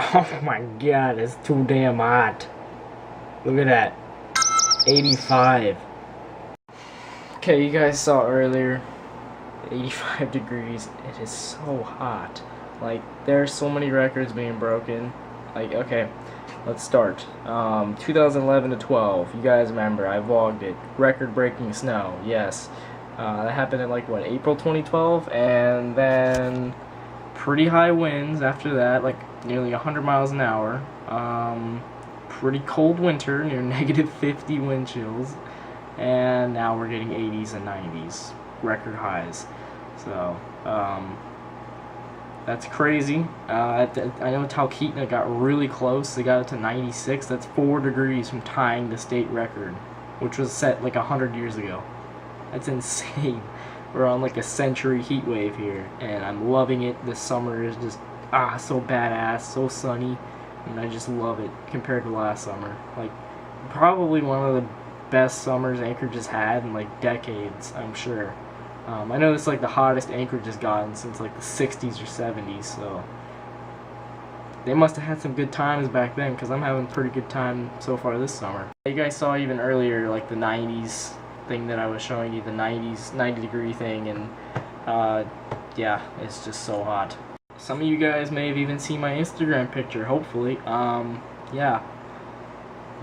Oh my god, it's too damn hot. Look at that. 85. Okay, you guys saw earlier, 85 degrees. It is so hot. Like, there are so many records being broken. Like, okay, let's start. 2011 to 12. You guys remember, I vlogged it. Record-breaking snow, yes. That happened in, like, what, April 2012? And then pretty high winds after that, like nearly 100 miles an hour. Pretty cold winter, near negative 50 wind chills. And now we're getting 80s and 90s, record highs. So, that's crazy. I know Talkeetna got really close. They got it to 96. That's 4 degrees from tying the state record, which was set like 100 years ago. That's insane. We're on like a century heat wave here, and I'm loving it. This summer is just so badass, so sunny, and I just love it compared to last summer. Like, probably one of the best summers Anchorage has had in like decades, I'm sure. I know it's like the hottest Anchorage has gotten since like the 60s or 70s, so they must have had some good times back then, because I'm having a pretty good time so far this summer. You guys saw even earlier like the 90s thing that I was showing you, the 90 degree thing, and yeah, it's just so hot. Some of you guys may have even seen my Instagram picture, hopefully. Yeah,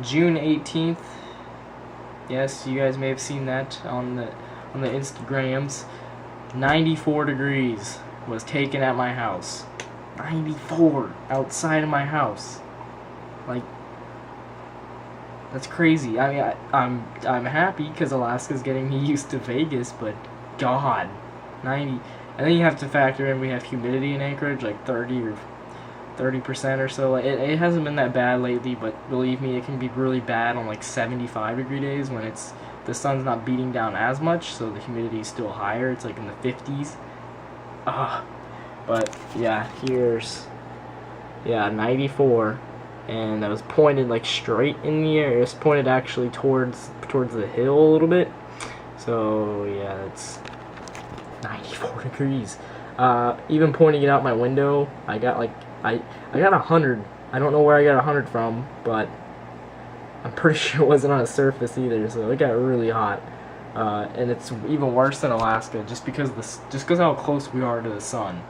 June 18th. Yes, you guys may have seen that on the Instagrams. 94 degrees was taken at my house. 94 outside of my house. Like, that's crazy. I mean, I'm happy because Alaska's getting me used to Vegas, but God, 90. And then you have to factor in we have humidity in Anchorage, like 30% or so. Like, it hasn't been that bad lately, but believe me, it can be really bad on like 75 degree days when the sun's not beating down as much, so the humidity is still higher. It's like in the 50s. But yeah, here's 94. And that was pointed like straight in the air. It was pointed actually towards the hill a little bit. So yeah, that's 94 degrees. Even pointing it out my window, I got like I got 100. I don't know where I got 100 from, but I'm pretty sure it wasn't on a surface either. So it got really hot, and it's even worse than Alaska just because how close we are to the sun.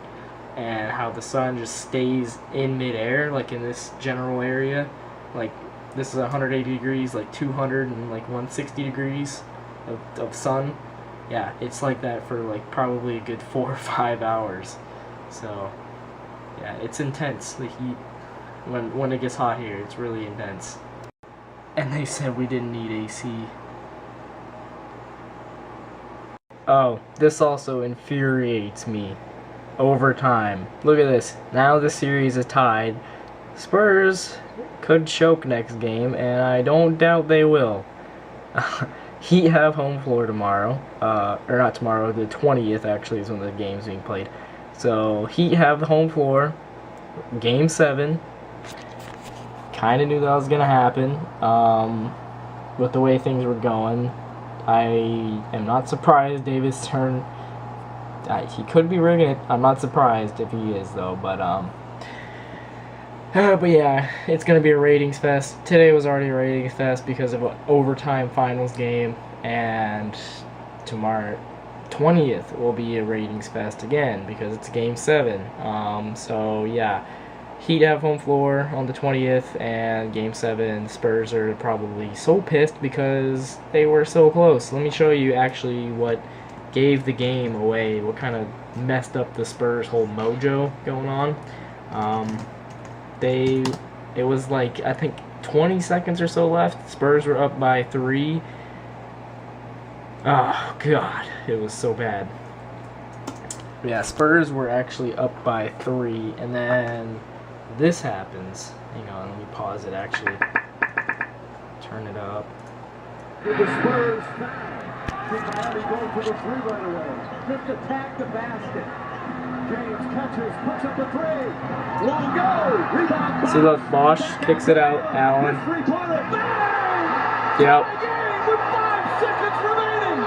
And how the sun just stays in midair, like in this general area. Like, this is 180 degrees, like 200 and like 160 degrees of sun. Yeah, it's like that for like probably a good 4 or 5 hours. So, yeah, it's intense, the heat. When it gets hot here, it's really intense. And they said we didn't need AC. Oh, this also infuriates me. Overtime. Look at this. Now the series is tied. Spurs could choke next game, and I don't doubt they will. Heat have home floor tomorrow. Or not tomorrow, the 20th actually is when the game's being played. So, Heat have the home floor. Game 7. Kinda knew that was gonna happen. With the way things were going. I am not surprised Davis Stern. He could be rigging it. I'm not surprised if he is, though. But yeah, it's gonna be a ratings fest. Today was already a ratings fest because of an overtime finals game, and tomorrow, 20th, will be a ratings fest again because it's Game 7. So yeah, Heat have home floor on the 20th, and Game 7, Spurs are probably so pissed because they were so close. Let me show you actually what gave the game away, what kind of messed up the Spurs' whole mojo going on. It was like, I think 20 seconds or so left. Spurs were up by 3. Oh god, it was so bad. Yeah, Spurs were actually up by 3, and then this happens. Hang on, let me pause it actually. Turn it up. The Spurs Cincinnati going for the 3 right away. Just attack the basket. James catches, puts up the 3. Won't go. Rebound. See, look, Bosch kicks it out. Allen. Yep. With 5 seconds remaining.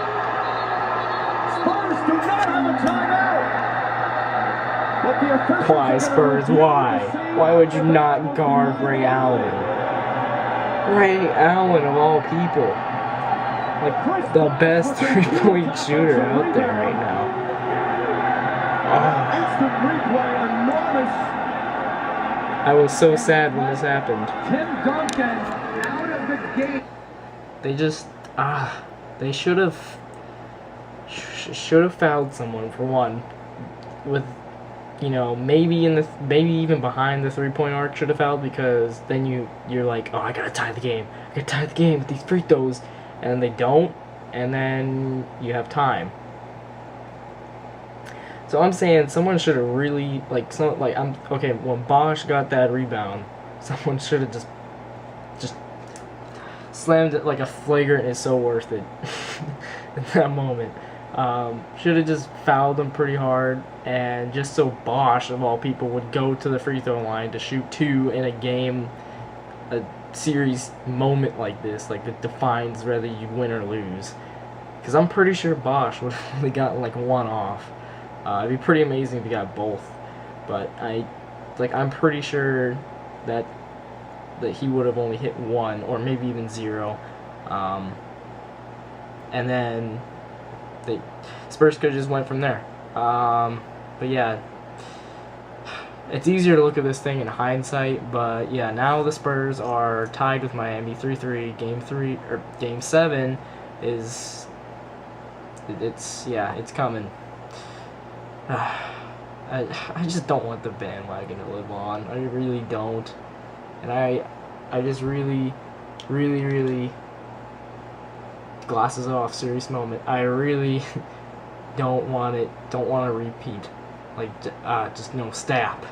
Spurs do not have a timeout. But the officials Why, Spurs? Why? Why would you not guard Ray Allen? Ray Allen, of all people. Like, the best three-point shooter out there right now. Instant replay, enormous. I was so sad when this happened. Tim Duncan out of the game. They just, they should have fouled someone for one, with, you know, maybe even behind the 3-point arc should have fouled, because then you're like, oh, I gotta tie the game with these free throws, and they don't, and then you have time. So I'm saying someone should have really, when Bosch got that rebound, someone should have just slammed it like a flagrant is so worth it in that moment. Should have just fouled him pretty hard, and just so Bosch, of all people, would go to the free throw line to shoot 2 in a series moment like this, like that defines whether you win or lose. Because I'm pretty sure Bosch would have only gotten like 1 off. It'd be pretty amazing if he got both, but I'm pretty sure that he would have only hit 1 or maybe even 0, and then the Spurs could have just went from there. But yeah, it's easier to look at this thing in hindsight. But yeah, now the Spurs are tied with Miami 3-3. Game 7 is it's coming. I just don't want the bandwagon to live on. I really don't. And I just really glasses off, serious moment. I really don't want to repeat. Like, just no, stop.